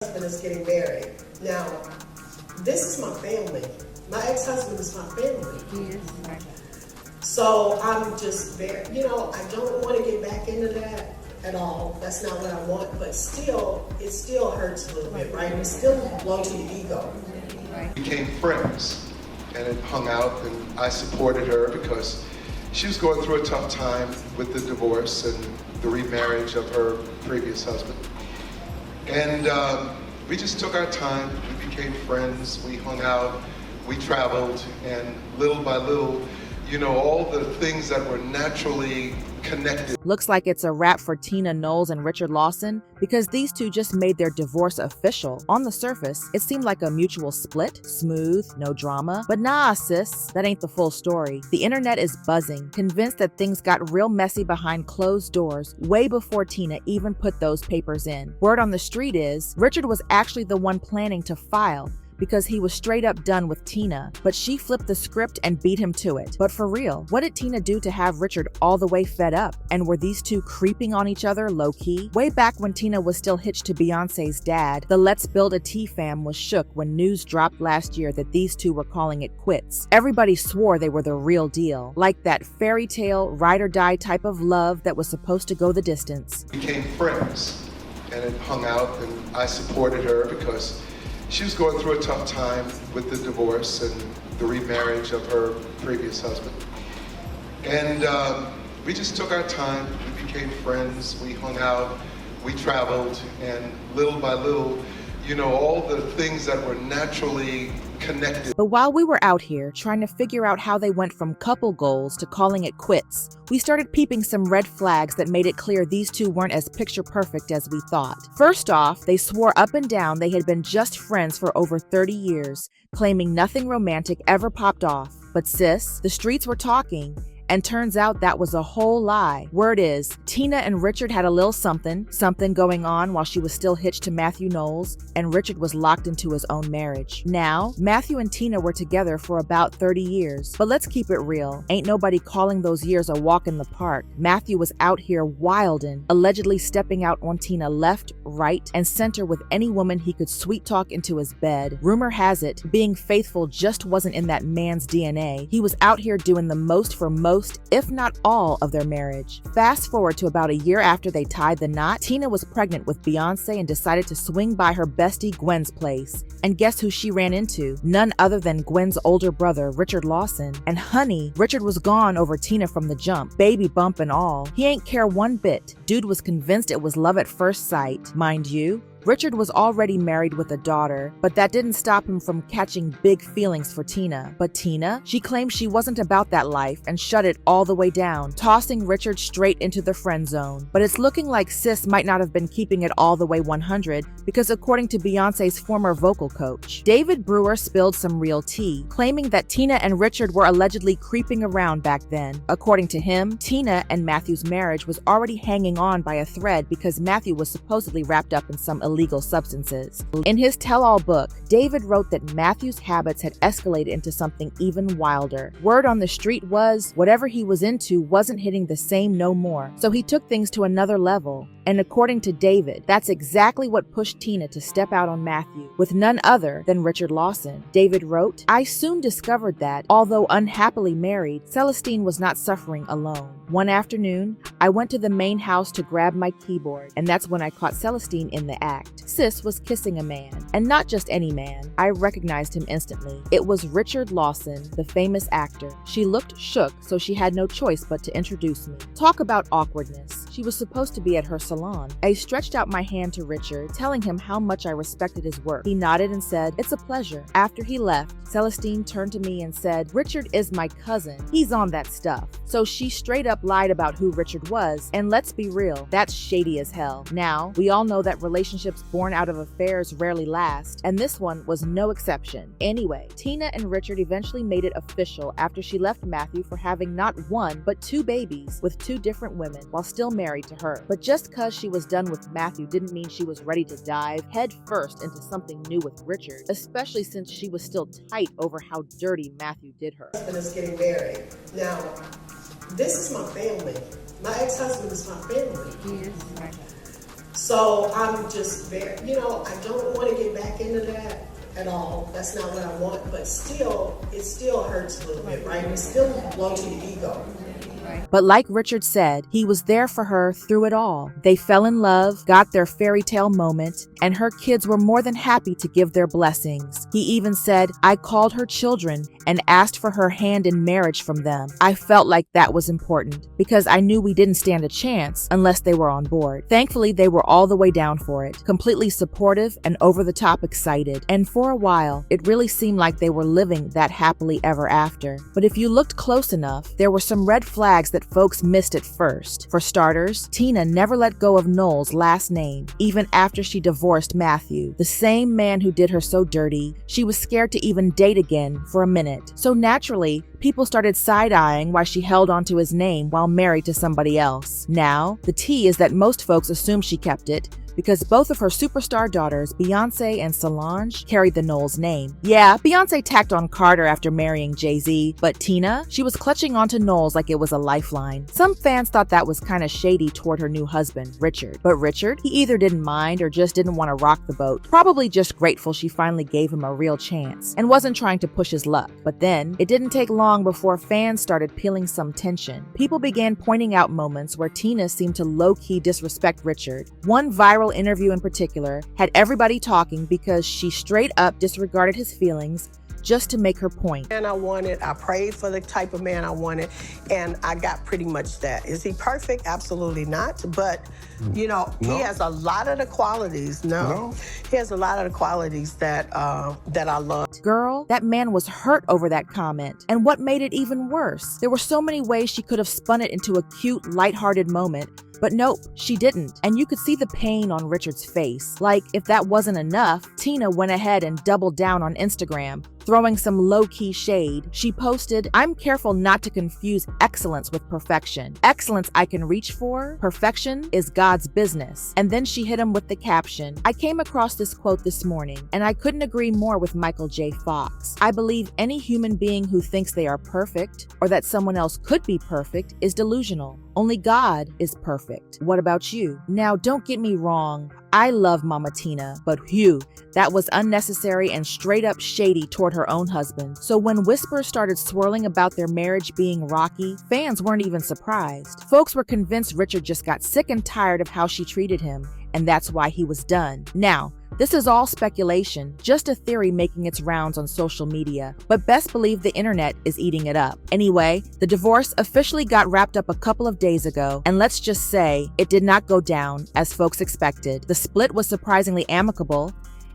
Husband is getting married. Now, this is my family. My ex-husband is my family. Yes. So I'm just very, I don't want to get back into that at all. That's not what I want, but still, it still hurts a little bit, right? It still blows to the ego. We became friends and it hung out, and I supported her because she was going through a tough time with the divorce and the remarriage of her previous husband. And we just took our time, we became friends, we hung out, we traveled, and little by little, all the things that were naturally connected. Looks like it's a wrap for Tina Knowles and Richard Lawson because these two just made their divorce official. On the surface, it seemed like a mutual split, smooth, no drama. But nah, sis, that ain't the full story. The internet is buzzing, convinced that things got real messy behind closed doors way before Tina even put those papers in. Word on the street is, Richard was actually the one planning to file, because he was straight up done with Tina, but she flipped the script and beat him to it. But for real, what did Tina do to have Richard all the way fed up? And were these two creeping on each other low-key? Way back when Tina was still hitched to Beyonce's dad, the Let's Build a Tea fam was shook when news dropped last year that these two were calling it quits. Everybody swore they were the real deal, like that fairy tale, ride or die type of love that was supposed to go the distance. We became friends and it hung out, and I supported her because she was going through a tough time with the divorce and the remarriage of her previous husband. And we just took our time, we became friends, we hung out, we traveled, and little by little, all the things that were naturally connected. But while we were out here trying to figure out how they went from couple goals to calling it quits, we started peeping some red flags that made it clear these two weren't as picture perfect as we thought. First off, they swore up and down they had been just friends for over 30 years, claiming nothing romantic ever popped off. But sis, the streets were talking, and turns out that was a whole lie. Word is, Tina and Richard had a little something going on while she was still hitched to Matthew Knowles, and Richard was locked into his own marriage. Now, Matthew and Tina were together for about 30 years. But let's keep it real. Ain't nobody calling those years a walk in the park. Matthew was out here wildin', allegedly stepping out on Tina left, right, and center with any woman he could sweet talk into his bed. Rumor has it, being faithful just wasn't in that man's DNA. He was out here doing the most for most, if not all, of their marriage. Fast forward to about a year after they tied the knot, Tina was pregnant with Beyonce and decided to swing by her bestie Gwen's place. And guess who she ran into? None other than Gwen's older brother, Richard Lawson. And honey, Richard was gone over Tina from the jump, baby bump and all. He ain't care one bit. Dude was convinced it was love at first sight. Mind you, Richard was already married with a daughter, but that didn't stop him from catching big feelings for Tina. But Tina? She claimed she wasn't about that life and shut it all the way down, tossing Richard straight into the friend zone. But it's looking like sis might not have been keeping it all the way 100, because according to Beyonce's former vocal coach, David Brewer spilled some real tea, claiming that Tina and Richard were allegedly creeping around back then. According to him, Tina and Matthew's marriage was already hanging on by a thread because Matthew was supposedly wrapped up in some illegal substances. In his tell-all book, David wrote that Matthew's habits had escalated into something even wilder. Word on the street was, whatever he was into wasn't hitting the same no more, so he took things to another level. And according to David, that's exactly what pushed Tina to step out on Matthew, with none other than Richard Lawson. David wrote, "I soon discovered that, although unhappily married, Celestine was not suffering alone. One afternoon, I went to the main house to grab my keyboard, and that's when I caught Celestine in the act. Sis was kissing a man, and not just any man. I recognized him instantly. It was Richard Lawson, the famous actor. She looked shook, so she had no choice but to introduce me. Talk about awkwardness. She was supposed to be at her salon. I stretched out my hand to Richard, telling him how much I respected his work. He nodded and said, 'It's a pleasure.' After he left, Celestine turned to me and said, 'Richard is my cousin. He's on that stuff.' So she straight up lied about who Richard was, and let's be real, that's shady as hell. Now, we all know that relationships born out of affairs rarely last, and this one was no exception. Anyway, Tina and Richard eventually made it official after she left Matthew for having not one, but 2 babies with 2 different women while still married to her. But just cause she was done with Matthew didn't mean she was ready to dive head first into something new with Richard, especially since she was still tight over how dirty Matthew did her. My husband is getting married. Now, this is my family. My ex-husband is my family. Yes. So I'm just very, I don't want to get back into that at all. That's not what I want, but still, it still hurts a little bit, right? It still belongs to your ego. But like Richard said, he was there for her through it all. They fell in love, got their fairy tale moment, and her kids were more than happy to give their blessings. He even said, "I called her children and asked for her hand in marriage from them." I felt like that was important because I knew we didn't stand a chance unless they were on board. Thankfully, they were all the way down for it, completely supportive and over the top excited. And for a while, it really seemed like they were living that happily ever after. But if you looked close enough, there were some red flags that folks missed at first. For starters, Tina never let go of Knowles' last name, even after she divorced Matthew, the same man who did her so dirty. She was scared to even date again for a minute. So naturally, people started side-eyeing why she held onto his name while married to somebody else. Now, the tea is that most folks assume she kept it because both of her superstar daughters, Beyonce and Solange, carried the Knowles name. Yeah, Beyonce tacked on Carter after marrying Jay-Z, but Tina, she was clutching onto Knowles like it was a lifeline. Some fans thought that was kind of shady toward her new husband, Richard. But Richard, he either didn't mind or just didn't want to rock the boat. Probably just grateful she finally gave him a real chance and wasn't trying to push his luck. But then, it didn't take long before fans started peeling some tension. People began pointing out moments where Tina seemed to low-key disrespect Richard. One viral interview in particular had everybody talking because she straight up disregarded his feelings just to make her point. Man I wanted, I prayed for the type of man I wanted, and I got pretty much that. Is he perfect? Absolutely not. But, he has a lot of the qualities. No. He has a lot of the qualities that I love. Girl, that man was hurt over that comment. And what made it even worse? There were so many ways she could have spun it into a cute, lighthearted moment. But nope, she didn't. And you could see the pain on Richard's face. Like, if that wasn't enough, Tina went ahead and doubled down on Instagram, throwing some low-key shade. She posted, "I'm careful not to confuse excellence with perfection. Excellence I can reach for, perfection is God's business." And then she hit him with the caption, "I came across this quote this morning, and I couldn't agree more with Michael J. Fox. I believe any human being who thinks they are perfect, or that someone else could be perfect, is delusional. Only God is perfect. What about you?" Now, don't get me wrong. I love Mama Tina, but phew, that was unnecessary and straight up shady toward her own husband. So when whispers started swirling about their marriage being rocky, fans weren't even surprised. Folks were convinced Richard just got sick and tired of how she treated him, and that's why he was done. Now, this is all speculation, just a theory making its rounds on social media, but best believe the internet is eating it up. Anyway, the divorce officially got wrapped up a couple of days ago, and let's just say it did not go down as folks expected. The split was surprisingly amicable,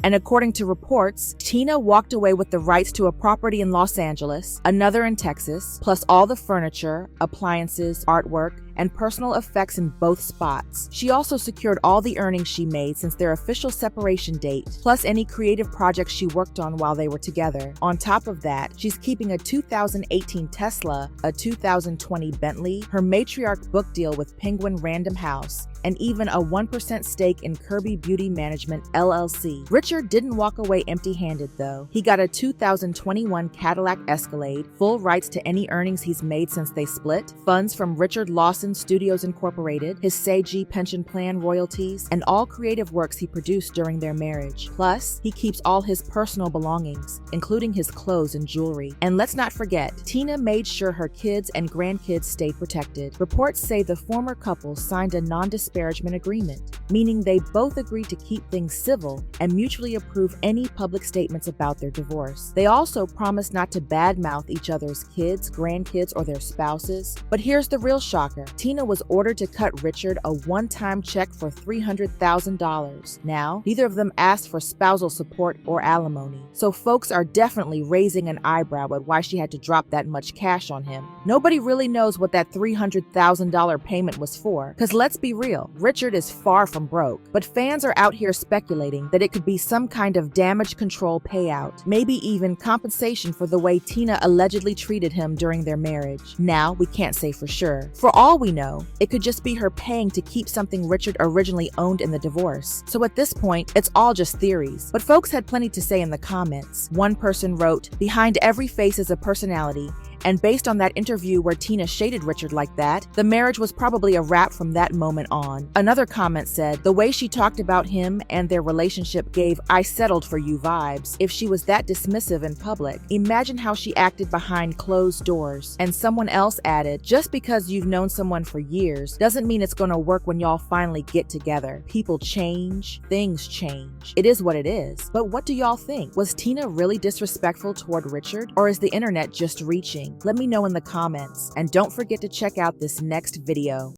and according to reports, Tina walked away with the rights to a property in Los Angeles, another in Texas, plus all the furniture, appliances, artwork, and personal effects in both spots. She also secured all the earnings she made since their official separation date, plus any creative projects she worked on while they were together. On top of that, she's keeping a 2018 Tesla, a 2020 Bentley, her matriarch book deal with Penguin Random House, and even a 1% stake in Kirby Beauty Management LLC. Richard didn't walk away empty-handed though. He got a 2021 Cadillac Escalade, full rights to any earnings he's made since they split, funds from Richard Lawson Studios Incorporated, his Seiji pension plan royalties, and all creative works he produced during their marriage. Plus, he keeps all his personal belongings, including his clothes and jewelry. And let's not forget, Tina made sure her kids and grandkids stayed protected. Reports say the former couple signed a non-disparagement agreement, meaning they both agreed to keep things civil and mutually approve any public statements about their divorce. They also promised not to badmouth each other's kids, grandkids, or their spouses. But here's the real shocker. Tina was ordered to cut Richard a one-time check for $300,000. Now, neither of them asked for spousal support or alimony. So folks are definitely raising an eyebrow at why she had to drop that much cash on him. Nobody really knows what that $300,000 payment was for, because let's be real, Richard is far from broke. But fans are out here speculating that it could be some kind of damage control payout, maybe even compensation for the way Tina allegedly treated him during their marriage. Now, we can't say for sure. For all we know, it could just be her paying to keep something Richard originally owned in the divorce. So at this point, it's all just theories. But folks had plenty to say in the comments. One person wrote, "Behind every face is a personality, And based on that interview where Tina shaded Richard like that, the marriage was probably a wrap from that moment on. Another comment said, the way she talked about him and their relationship gave "I settled for you" vibes. If she was that dismissive in public, imagine how she acted behind closed doors. And someone else added, just because you've known someone for years doesn't mean it's gonna work when y'all finally get together. People change, things change. It is what it is. But what do y'all think? Was Tina really disrespectful toward Richard, or is the internet just reaching? Let me know in the comments, and don't forget to check out this next video.